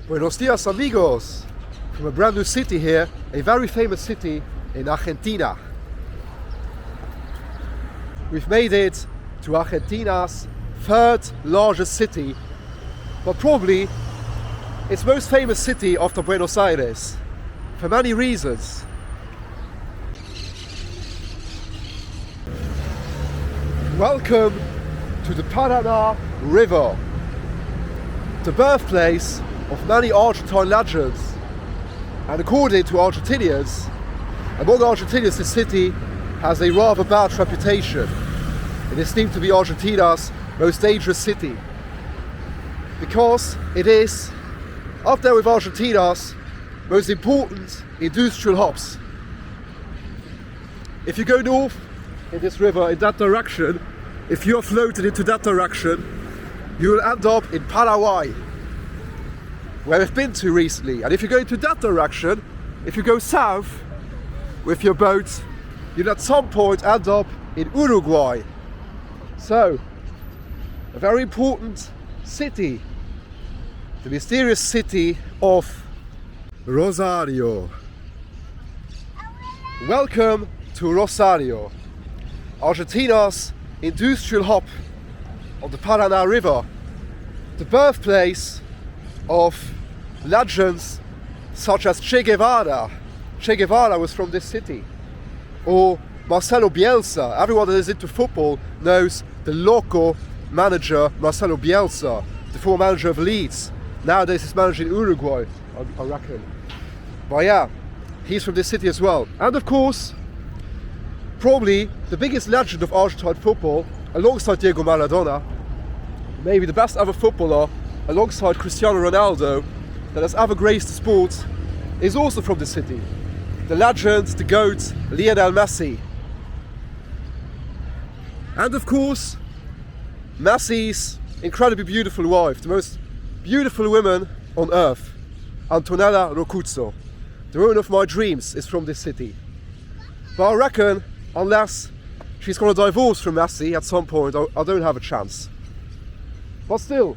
Buenos dias, amigos! From a brand new city here, a very famous city in Argentina. We've made it to Argentina's third largest city, but probably its most famous city after Buenos Aires, for many reasons. Welcome to the Paraná River, the birthplace of many Argentine legends, and according to Argentinians, among Argentinians this city has a rather bad reputation. It is deemed to be Argentina's most dangerous city, because it is up there with Argentina's most important industrial hubs. If you go north in this river in that direction, if you are floated into that direction, you will end up in Paraguay, where we've been to recently. And if you go into that direction, if you go south with your boat, you'll at some point end up in Uruguay. So, a very important city, the mysterious city of Rosario. Welcome to Rosario, Argentina's industrial hub on the Paraná River, the birthplace of legends such as Che Guevara. Che Guevara was from this city. Or Marcelo Bielsa. Everyone that is into football knows the local manager Marcelo Bielsa, the former manager of Leeds. Nowadays he's managing Uruguay, I reckon. But yeah, he's from this city as well. And of course, probably the biggest legend of Argentine football, alongside Diego Maradona, maybe the best ever footballer, alongside Cristiano Ronaldo, that has ever graced the sport, is also from the city. The legend, the GOAT, Lionel Messi. And of course, Messi's incredibly beautiful wife, the most beautiful woman on earth, Antonella Roccuzzo. The woman of my dreams is from this city. But I reckon, unless she's gonna divorce from Messi at some point, I don't have a chance. But still,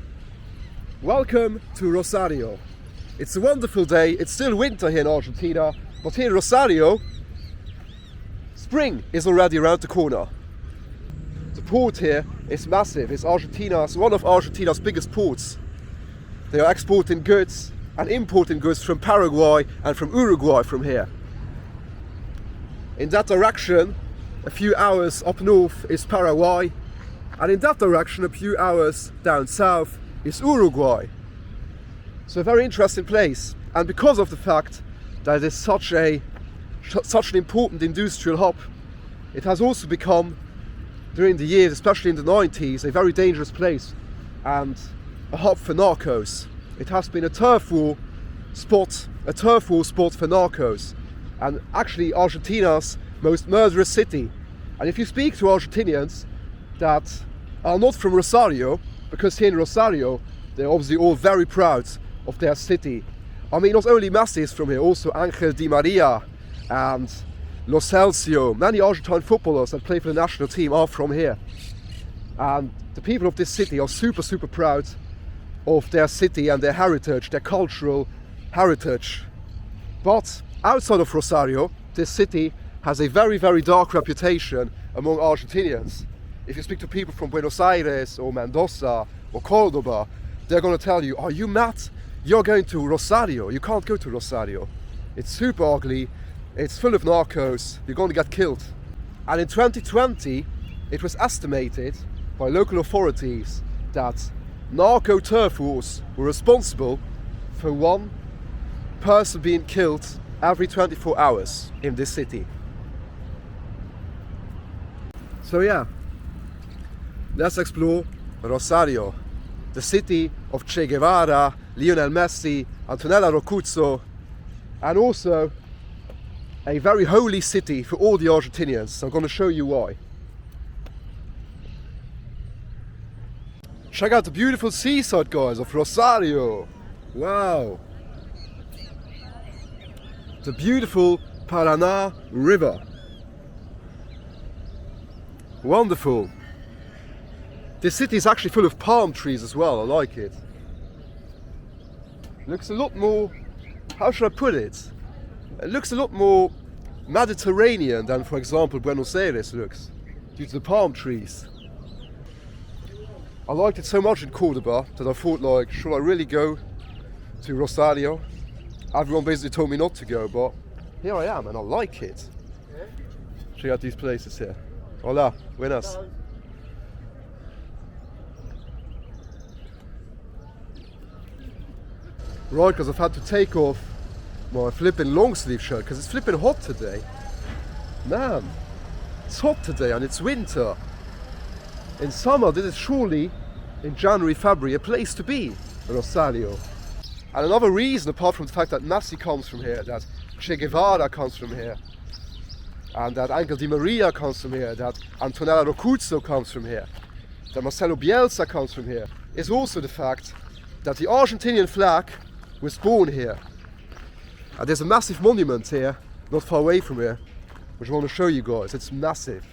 welcome to Rosario. It's a wonderful day. It's still winter here in Argentina, but here in Rosario, spring is already around the corner. The port here is massive. It's one of Argentina's biggest ports. They are exporting goods and importing goods from Paraguay and from Uruguay from here. In that direction, a few hours up north is Paraguay, and in that direction, a few hours down south is Uruguay. So a very interesting place, and because of the fact that it is such an important industrial hub, it has also become, during the years, especially in the 90s, a very dangerous place and a hub for narcos. It has been a turf war spot for narcos, and actually Argentina's most murderous city. And if you speak to Argentinians that are not from Rosario, because here in Rosario they're obviously all very proud of their city. I mean, not only Messi is from here, also Angel Di Maria and Lo Celso. Many Argentine footballers that play for the national team are from here. And the people of this city are super proud of their city and their heritage, their cultural heritage. But outside of Rosario, this city has a very dark reputation among Argentinians. If you speak to people from Buenos Aires or Mendoza or Cordoba, they're going to tell you, are you mad? You're going to Rosario. You can't go to Rosario. It's super ugly. It's full of narcos. You're going to get killed. And in 2020, it was estimated by local authorities that narco turf wars were responsible for one person being killed every 24 hours in this city. So yeah, let's explore Rosario, the city of Che Guevara, Lionel Messi, Antonella Roccuzzo, and also a very holy city for all the Argentinians. So I'm going to show you why. Check out the beautiful seaside, guys, of Rosario. Wow. The beautiful Paraná River. Wonderful. This city is actually full of palm trees as well. I like it. looks a lot more, how should I put it? It looks a lot more Mediterranean than, for example, Buenos Aires looks, due to the palm trees. I liked it so much in Cordoba that I thought, like, should I really go to Rosario? Everyone basically told me not to go, but here I am and I like it. Check out these places here. Hola, buenas. Right, because I've had to take off my flipping long sleeve shirt because it's flipping hot today. Man, it's hot today and it's winter. In summer, this is surely, in January, February, a place to be, Rosario. And another reason, apart from the fact that Messi comes from here, that Che Guevarra comes from here, and that Angel Di Maria comes from here, that Antonella Rocuzzo comes from here, that Marcelo Bielsa comes from here, is also the fact that the Argentinian flag was born here. And there's a massive monument here, not far away from here, which I want to show you guys. It's massive.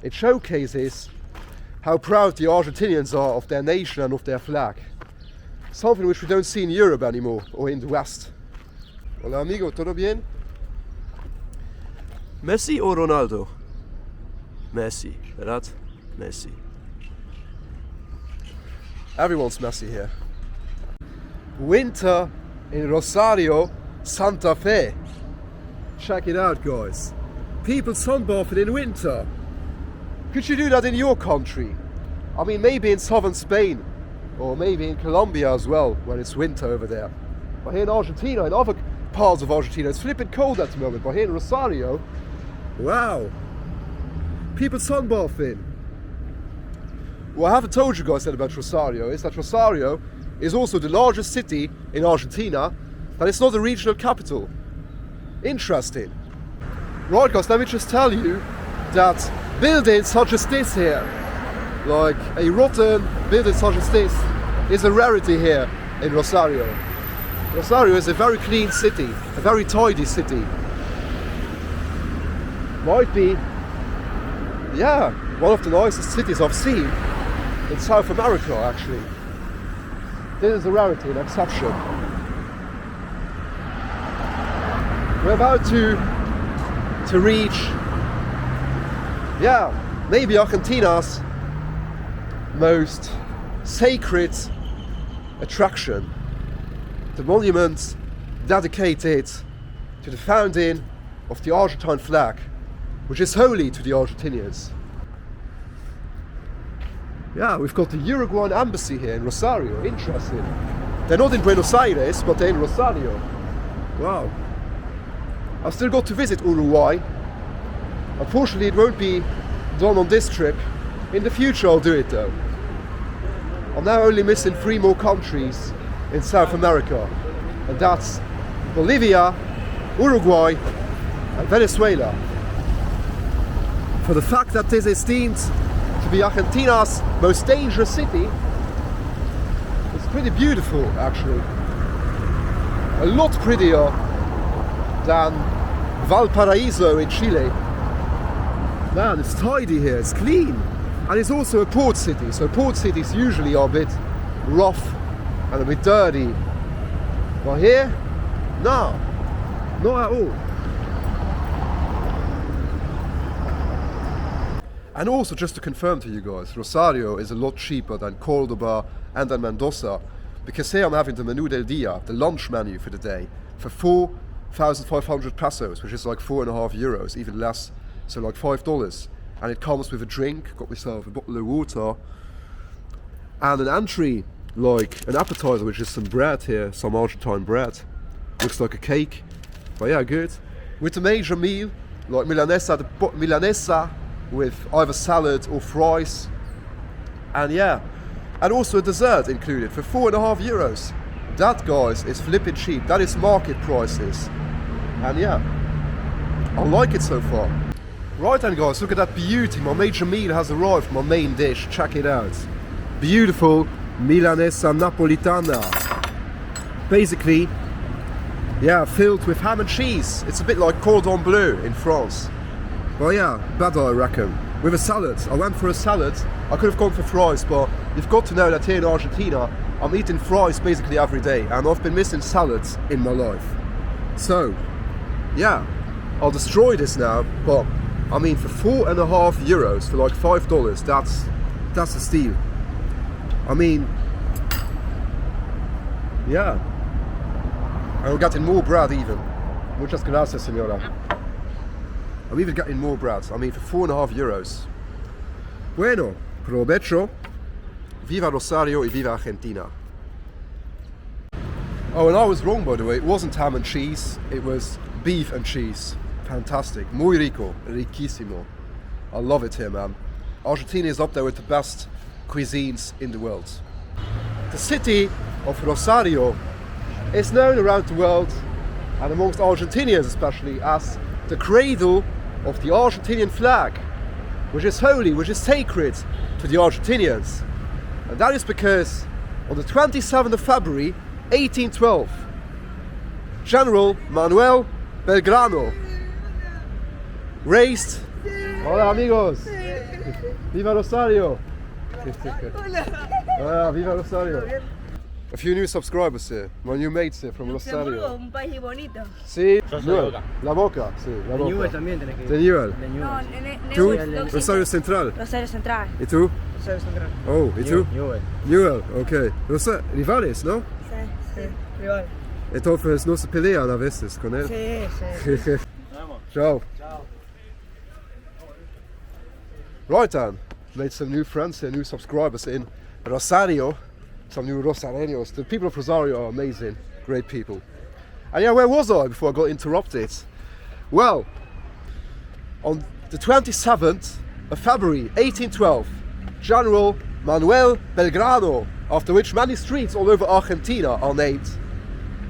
It showcases how proud the Argentinians are of their nation and of their flag. Something which we don't see in Europe anymore, or in the West. Hola amigo, ¿todo bien? Messi or Ronaldo? Messi, ¿verdad? Messi. Everyone's Messi here. Winter in Rosario, Santa Fe. Check it out, guys. People sunbathing in winter. Could you do that in your country? I mean, maybe in southern Spain, or maybe in Colombia as well, when it's winter over there. But here in Argentina, in other parts of Argentina, it's flipping cold at the moment. But here in Rosario, wow, people sunbathing. What I haven't told you guys yet about Rosario is that Rosario is also the largest city in Argentina, but it's not the regional capital. Interesting. Right guys, let me just tell you that buildings such as this here, like a rotten building such as this, is a rarity here in Rosario. Rosario is a very clean city, a very tidy city. Might be, yeah, one of the nicest cities I've seen in South America actually. This is a rarity, an exception. We're about to reach, yeah, maybe Argentina's most sacred attraction. The monument dedicated to the founding of the Argentine flag, which is holy to the Argentinians. Yeah, we've got the Uruguayan embassy here in Rosario. Interesting. They're not in Buenos Aires, but they're in Rosario. Wow. I've still got to visit Uruguay. Unfortunately, it won't be done on this trip. In the future, I'll do it though. I'm now only missing 3 more countries in South America, and that's Bolivia, Uruguay, and Venezuela. For the fact that this is deemed to be Argentina's most dangerous city, it's pretty beautiful actually. A lot prettier than Valparaiso in Chile. Man, it's tidy here, it's clean. And it's also a port city, so port cities usually are a bit rough and a bit dirty. But here, no, not at all. And also, just to confirm to you guys, Rosario is a lot cheaper than Cordoba and than Mendoza, because here I'm having the menu del dia, the lunch menu for the day, for 4,500 pesos, which is like 4.5 euros, even less, so like $5. And it comes with a drink, got myself a bottle of water, and an entry, like an appetizer, which is some bread here, some Argentine bread. Looks like a cake, but yeah, good. With the major meal, like milanesa with either salad or fries, and yeah, and also a dessert included for 4.5 euros. That, guys, is flipping cheap. That is market prices, and yeah, I like it so far. Right then, guys, look at that beauty. My major meal has arrived, my main dish. Check it out. Beautiful milanesa napolitana. Basically, yeah, filled with ham and cheese. It's a bit like cordon bleu in France. But yeah, better I reckon. With a salad. I went for a salad. I could have gone for fries, but you've got to know that here in Argentina, I'm eating fries basically every day, and I've been missing salads in my life. So, yeah, I'll destroy this now, but I mean, for €4.50, for like $5, that's a steal. I mean, yeah. I'm getting more bread even. Muchas gracias, señora. I'm even getting more bread. I mean, for €4.50. Bueno, provecho. Viva Rosario y viva Argentina. Oh, and I was wrong, by the way. It wasn't ham and cheese. It was beef and cheese. Fantastic. Muy rico. Riquísimo. I love it here, man. Argentina is up there with the best cuisines in the world. The city of Rosario is known around the world, and amongst Argentinians especially, as the cradle of the Argentinian flag, which is holy, which is sacred to the Argentinians. And that is because on the 27th of February 1812, General Manuel Belgrano raised... Hola amigos! Viva Rosario! Hola, viva Rosario! A few new subscribers here, my new mates here from Rosario. Un país bonito. Sí, Newell. La Boca, sí, La Boca. Newell también tenés que ir. De Newell. De Newell. No, ¿Tú? Newell, Rosario Central. Rosario Central. ¿Y tú? Rosario Central. Oh, ¿y tú? Newell. Newell, ok. Rivales, ¿no? Sí. Rival. Entonces no se pelean a veces con él. Sí. Ciao. Right then, made some new friends here, new subscribers in Rosario. Some new Rosarios. The people of Rosario are amazing, great people. And yeah, where was I before I got interrupted? Well, on the 27th of February 1812, General Manuel Belgrano, after which many streets all over Argentina are named,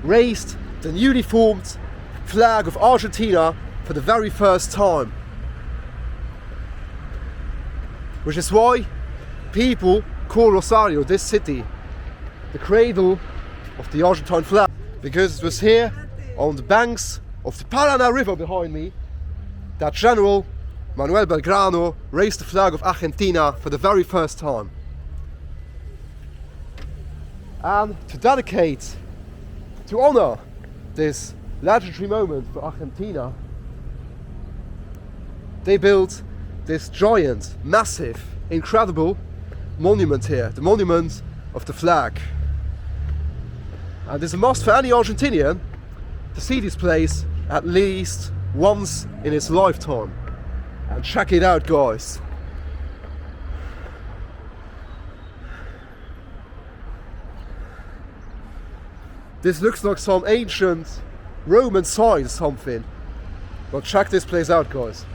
raised the newly formed flag of Argentina for the very first time. Which is why people call Rosario, this city, the cradle of the Argentine flag, because it was here on the banks of the Paraná River behind me that General Manuel Belgrano raised the flag of Argentina for the very first time. And to dedicate, to honor this legendary moment for Argentina, they built this giant, massive, incredible monument here, the monument of the flag. And it's a must for any Argentinian to see this place at least once in his lifetime. And check it out, guys. This looks like some ancient Roman sign something. But check this place out, guys.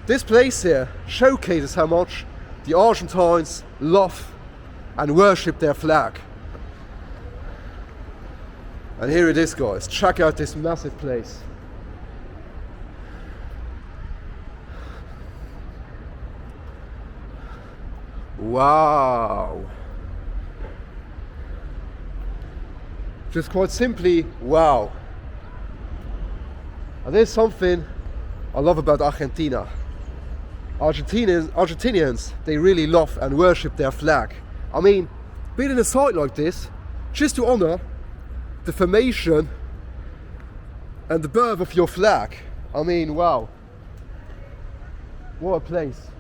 This place here showcases how much the Argentines love and worship their flag. And here it is, guys. Check out this massive place. Wow. Just quite simply, wow. And there's something I love about Argentina. Argentinians, they really love and worship their flag. I mean, building a site like this, just to honor the formation and the birth of your flag. I mean, wow. What a place.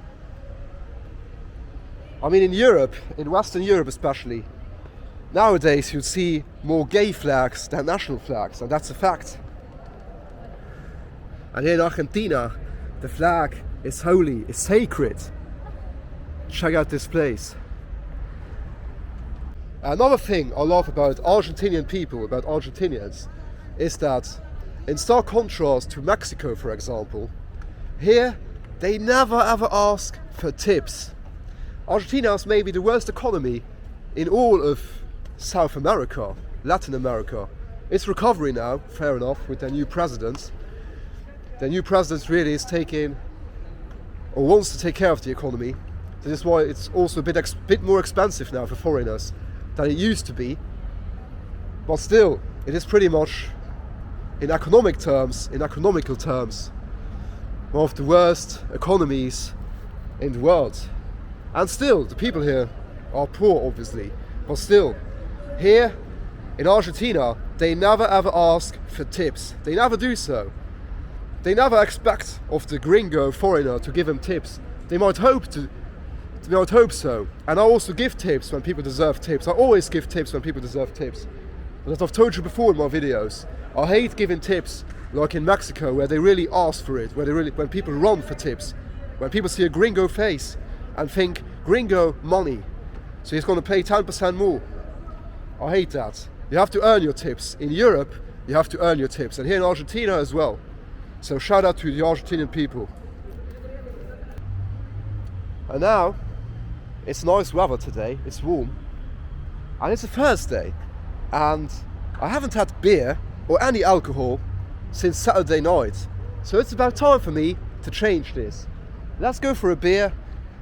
I mean, in Europe, in Western Europe especially, nowadays you'd see more gay flags than national flags, and that's a fact. And here in Argentina, the flag is holy, it's sacred. Check out this place. Another thing I love about Argentinian people, about Argentinians, is that in stark contrast to Mexico, for example, here they never ever ask for tips. Argentina has maybe the worst economy in all of South America, Latin America. It's recovering now, fair enough, with their new president. Their new president really is taking, or wants to take care of the economy. This is why it's also a bit more expensive now for foreigners than it used to be. But still, it is pretty much, in economical terms, one of the worst economies in the world. And still, the people here are poor, obviously. But still, Here in Argentina, they never ever ask for tips. They never do so. They never expect of the gringo foreigner to give them tips. They might hope so. And I also give tips when people deserve tips. I always give tips when people deserve tips. But as I've told you before in my videos, I hate giving tips like in Mexico, where they really ask for it, when people run for tips. When people see a gringo face and think, gringo money, so he's going to pay 10% more. I hate that. You have to earn your tips. In Europe, you have to earn your tips, and here in Argentina as well. So shout out to the Argentinian people. And now, it's nice weather today, it's warm, and it's a Thursday, and I haven't had beer or any alcohol since Saturday night. So it's about time for me to change this. Let's go for a beer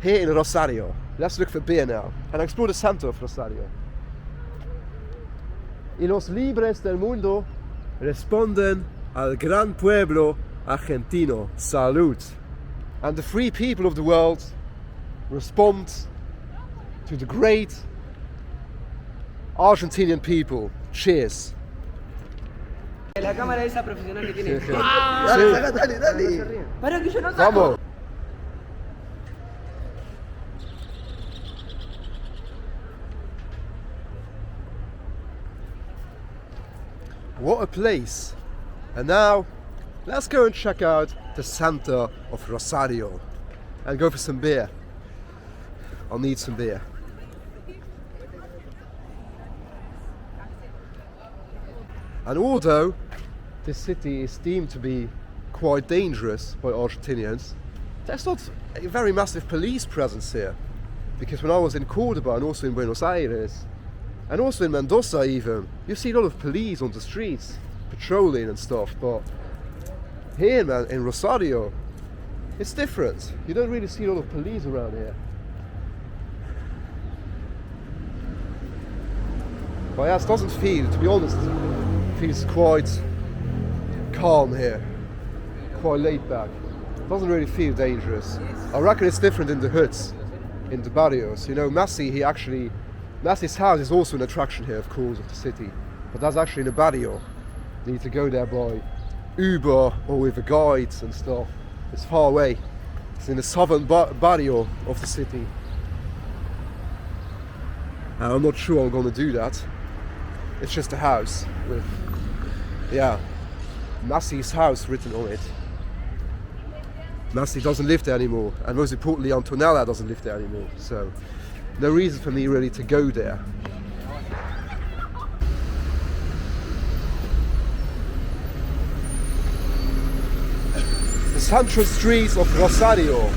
here in Rosario. Let's look for beer now and explore the center of Rosario. Y los libres del mundo responden al gran pueblo argentino. Salud. And the free people of the world respond to the great Argentinian people. Cheers. La cámara esa profesional que tiene. Dale. Para que yo no saco. Vamos. What a place. And now, let's go and check out the center of Rosario and go for some beer. I'll need some beer. And although this city is deemed to be quite dangerous by Argentinians, there's not a very massive police presence here. Because when I was in Cordoba and also in Buenos Aires, and also in Mendoza even, you see a lot of police on the streets, patrolling and stuff, but here, man, in Rosario, it's different. You don't really see a lot of police around here. But yeah, it doesn't feel, to be honest, it feels quite calm here, quite laid back. It doesn't really feel dangerous. I reckon it's different in the hoods, in the barrios. You know, Messi's house is also an attraction here, of course, of the city, but that's actually in a barrio. You need to go there by Uber or with a guide and stuff. It's far away. It's in the southern barrio of the city. And I'm not sure I'm going to do that. It's just a house with, Messi's house written on it. Messi doesn't live there anymore, and most importantly, Antonella doesn't live there anymore. So, no reason for me really to go there. The central streets of Rosario.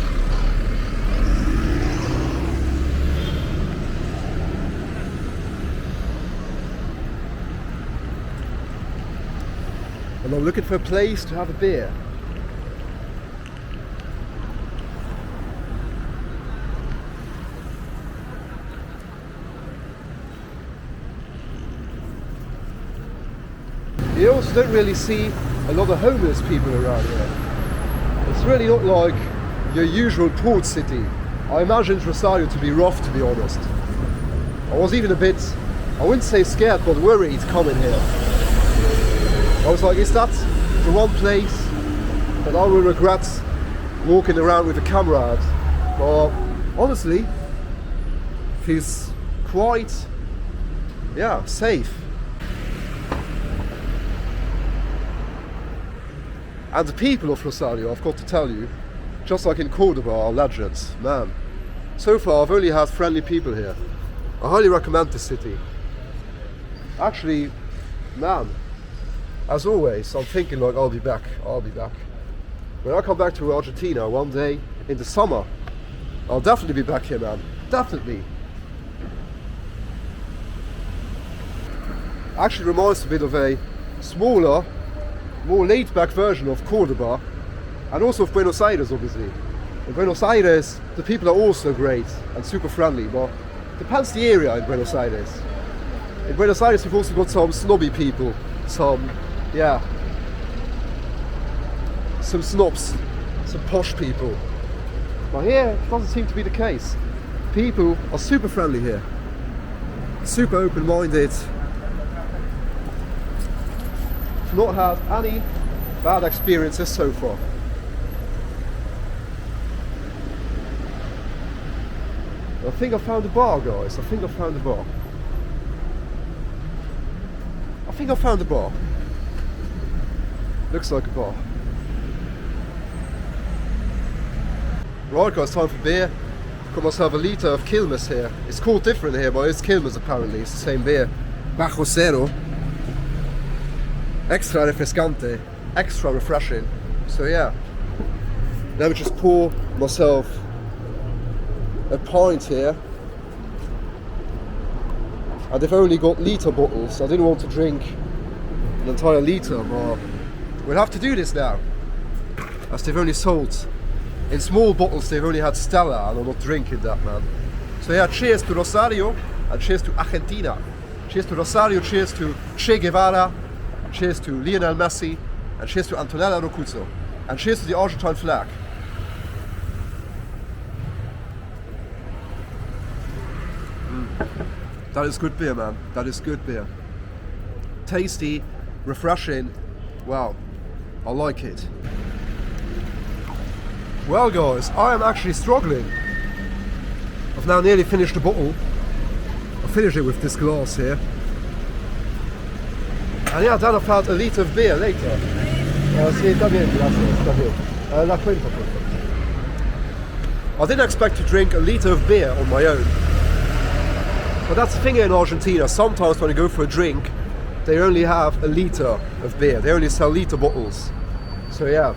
And I'm looking for a place to have a beer. You also don't really see a lot of homeless people around here. It's really not like your usual port city. I imagined Rosario to be rough, to be honest. I was even a bit, I wouldn't say scared, but worried coming here. I was like, is that the one place that I will regret walking around with a camera at? But honestly, feels quite, safe. And the people of Rosario, I've got to tell you, just like in Cordoba, are legends, man. So far, I've only had friendly people here. I highly recommend this city. Actually, man, as always, I'm thinking like, I'll be back. When I come back to Argentina one day in the summer, I'll definitely be back here, man. Definitely. Actually reminds me a bit of a smaller, more laid-back version of Cordoba, and also of Buenos Aires, obviously. In Buenos Aires, the people are also great and super friendly, but it depends the area in Buenos Aires. In Buenos Aires, you've also got some snobby people, some snobs, some posh people. But here, it doesn't seem to be the case. People are super friendly here. super open-minded. Not had any bad experiences so far. I think I found a bar, guys. I think I found a bar. I think I found a bar. Looks like a bar. Right guys, time for beer. Got myself a litre of Quilmes here. It's called different here, but it's Quilmes apparently. It's the same beer. Bajo Cero. Extra refrescante. Extra refreshing. So yeah. Let me just pour myself a pint here. And they've only got litre bottles. I didn't want to drink an entire litre, but we'll have to do this now. As they've only sold in small bottles, they've only had Stella, and I'm not drinking that, man. So yeah, cheers to Rosario, and cheers to Argentina. Cheers to Rosario, cheers to Che Guevarra, cheers to Lionel Messi, and cheers to Antonella Rocuzzo, and cheers to the Argentine flag. That is good beer, man. That is good beer. Tasty, refreshing. Wow, I like it. Well guys, I am actually struggling. I've now nearly finished the bottle. I finished it with this glass here. And yeah, then I've had a litre of beer later. Sí, está bien, gracias, está bien. La cuenta, por favor. I didn't expect to drink a litre of beer on my own. But that's the thing here in Argentina. Sometimes when you go for a drink, they only have a litre of beer. They only sell litre bottles. So yeah.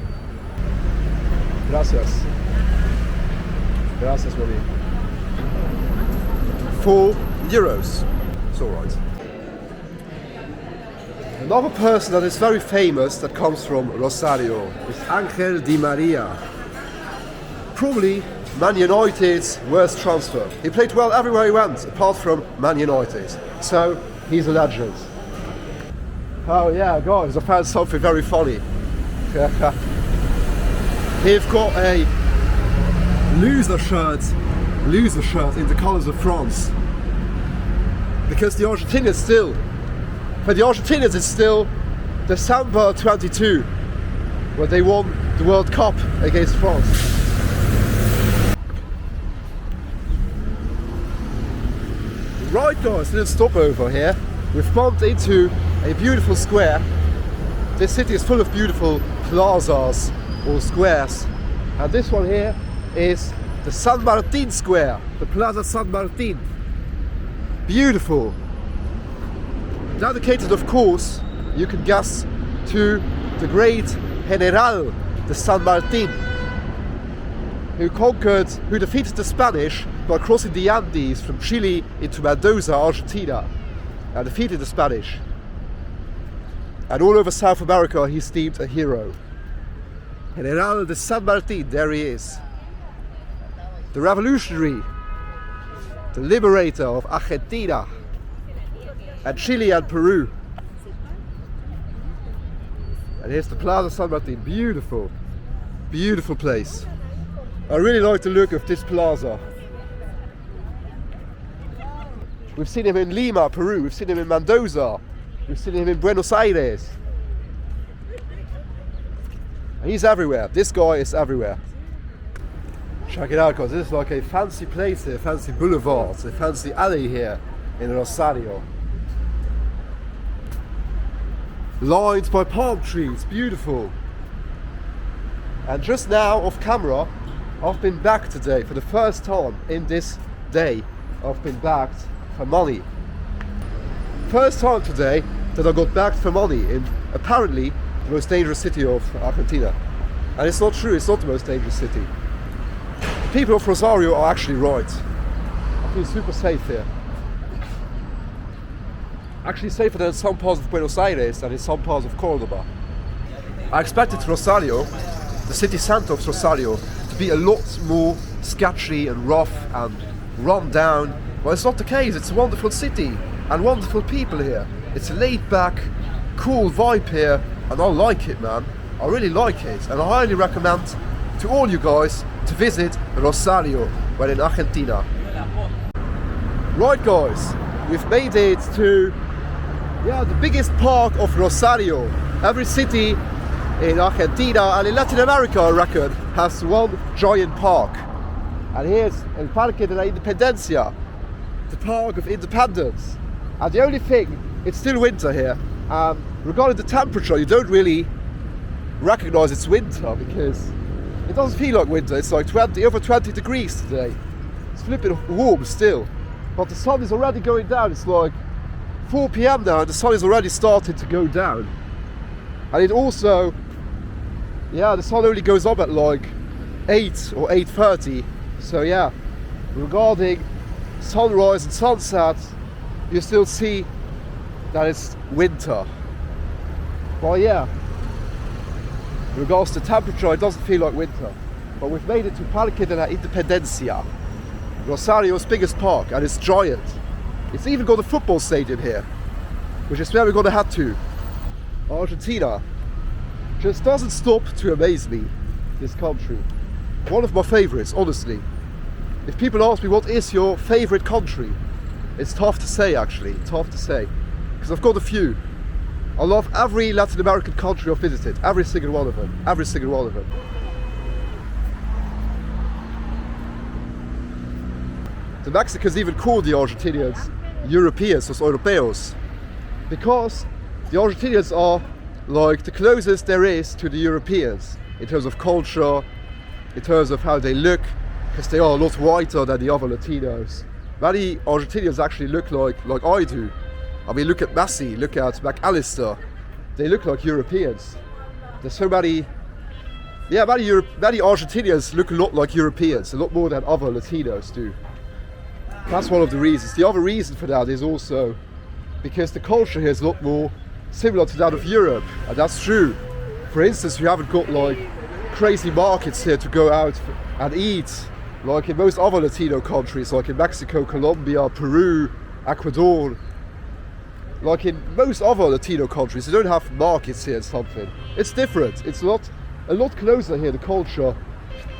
Gracias. Gracias, Mami. €4. It's alright. Another person that is very famous that comes from Rosario is Angel Di Maria. Probably Man United's worst transfer. He played well everywhere he went, apart from Man United. So, he's a legend. Oh yeah, guys, I found something very funny. They've got a loser shirt in the colours of France. Because the Argentinians still, for the Argentinians it's still December 22, when they won the World Cup against France. Right guys, little stopover here. We've bumped into a beautiful square. This city is full of beautiful plazas or squares, and this one here is the San Martin Square, the Plaza San Martin. Beautiful. Dedicated, of course, you can guess, to the great General de San Martin, who defeated the Spanish by crossing the Andes from Chile into Mendoza, Argentina, and defeated the Spanish. And all over South America he's deemed a hero. General de San Martin, there he is. The revolutionary, the liberator of Argentina and Chile and Peru. And here's the Plaza San Martin, beautiful, beautiful place. I really like the look of this plaza. We've seen him in Lima, Peru, we've seen him in Mendoza, we've seen him in Buenos Aires. He's everywhere. This guy is everywhere. Check it out, guys. This is like a fancy place here, fancy boulevard, a fancy alley here in Rosario. Lined by palm trees, beautiful. And just now, off camera, I've been back today for the first time in this day. I've been backed for money. First time today that I got backed for money in apparently the most dangerous city of Argentina. And it's not true, it's not the most dangerous city. The people of Rosario are actually right. I feel super safe here. Actually safer than in some parts of Buenos Aires and in some parts of Cordoba. I expected Rosario, the city center of Rosario, to be a lot more sketchy and rough and run down. But it's not the case. It's a wonderful city and wonderful people here. It's a laid back, cool vibe here, and I like it, man. I really like it, and I highly recommend to all you guys to visit Rosario when in Argentina. Right guys, we've made it to the biggest park of Rosario. Every city in Argentina and in Latin America, I reckon, has one giant park. And here's El Parque de la Independencia, the Park of Independence. And the only thing, it's still winter here. Regarding the temperature, you don't really recognize it's winter because it doesn't feel like winter. It's like over 20 degrees today. It's flipping warm still. But the sun is already going down. It's like 4 p.m. now and the sun is already starting to go down. And it also, the sun only goes up at like 8 or 8:30. So yeah, regarding sunrise and sunset, you still see that it's winter. But yeah, in regards to temperature, it doesn't feel like winter. But we've made it to Parque de la Independencia, Rosario's biggest park, and it's giant. It's even got a football stadium here, which is where we're gonna head to. Argentina just doesn't stop to amaze me, this country. One of my favorites, honestly. If people ask me what is your favorite country, it's tough to say actually, tough to say. Because I've got a few. I love every Latin American country I've visited, every single one of them, every single one of them. The Mexicans even call the Argentinians Europeans, los Europeos, because the Argentinians are like the closest there is to the Europeans in terms of culture, in terms of how they look, because they are a lot whiter than the other Latinos. Many Argentinians actually look like I do. I mean, look at Messi, look at McAllister. They look like Europeans. There's so many, many Argentinians look a lot like Europeans, a lot more than other Latinos do. That's one of the reasons. The other reason for that is also because the culture here is a lot more similar to that of Europe, and that's true. For instance, we haven't got like crazy markets here to go out and eat, like in most other Latino countries, like in Mexico, Colombia, Peru, Ecuador. Like in most other Latino countries, they don't have markets here and something. It's different. It's a lot closer here, the culture,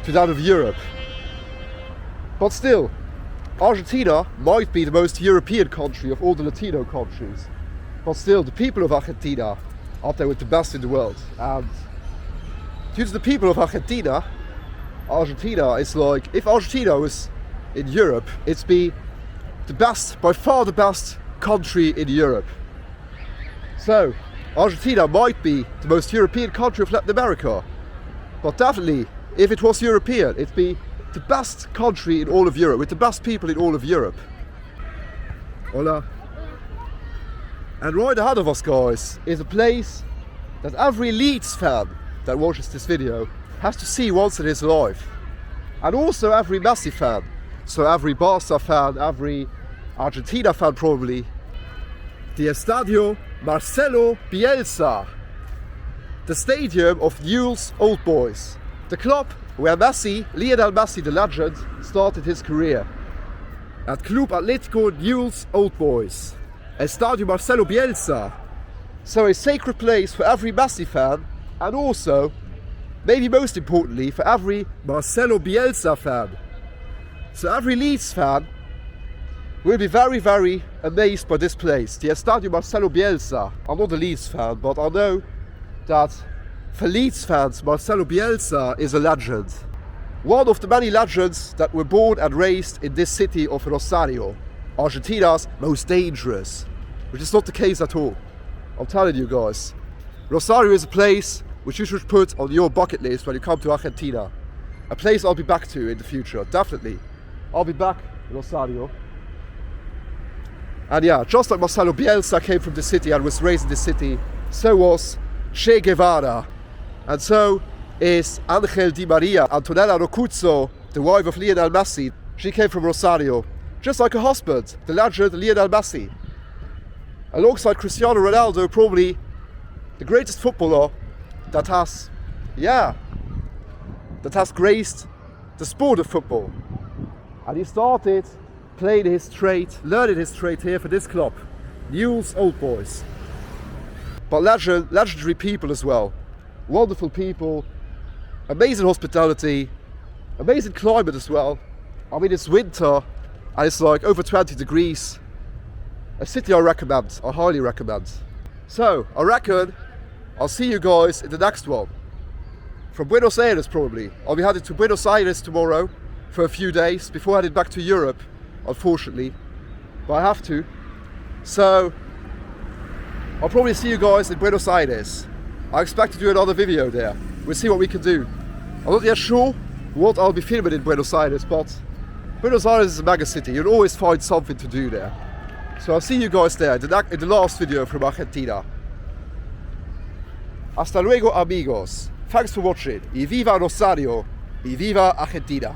to that of Europe. But still, Argentina might be the most European country of all the Latino countries. But still, the people of Argentina are there with the best in the world. And due to the people of Argentina is like, if Argentina was in Europe, it'd be the best, by far the best country in Europe. So, Argentina might be the most European country of Latin America. But definitely, if it was European, it'd be the best country in all of Europe, with the best people in all of Europe. Hola. And right ahead of us, guys, is a place that every Leeds fan that watches this video has to see once in his life. And also every Messi fan. So every Barca fan, every Argentina fan probably. The Estadio Marcelo Bielsa. The stadium of Newell's Old Boys. The club where Lionel Messi, the legend, started his career. At Club Atlético Newell's Old Boys. Estadio Marcelo Bielsa. So a sacred place for every Messi fan, and also, maybe most importantly, for every Marcelo Bielsa fan. So every Leeds fan will be very, very amazed by this place, the Estadio Marcelo Bielsa. I'm not a Leeds fan, but I know that for Leeds fans, Marcelo Bielsa is a legend. One of the many legends that were born and raised in this city of Rosario, Argentina's most dangerous, which is not the case at all. I'm telling you guys, Rosario is a place which you should put on your bucket list when you come to Argentina. A place I'll be back to in the future, definitely. I'll be back in Rosario. And yeah, just like Marcelo Bielsa came from the city and was raised in the city, so was Che Guevarra. And so is Ángel Di María, Antonella Rocuzzo, the wife of Lionel Messi. She came from Rosario, just like her husband, the legend Lionel Messi. Alongside Cristiano Ronaldo, probably the greatest footballer that has graced the sport of football. And he started playing his trade, learning his trade here for this club, Newell's Old Boys. But legendary people as well. Wonderful people, amazing hospitality, amazing climate as well. I mean, it's winter and it's like over 20 degrees. a city I recommend, I highly recommend. So, I reckon I'll see you guys in the next one. From Buenos Aires probably. I'll be headed to Buenos Aires tomorrow for a few days before heading back to Europe, unfortunately. But I have to. So, I'll probably see you guys in Buenos Aires. I expect to do another video there. We'll see what we can do. I'm not yet sure what I'll be filming in Buenos Aires, but Buenos Aires is a mega city. You'll always find something to do there. So I'll see you guys there in the last video from Argentina. Hasta luego, amigos. Thanks for watching. Y viva Rosario. Y viva Argentina.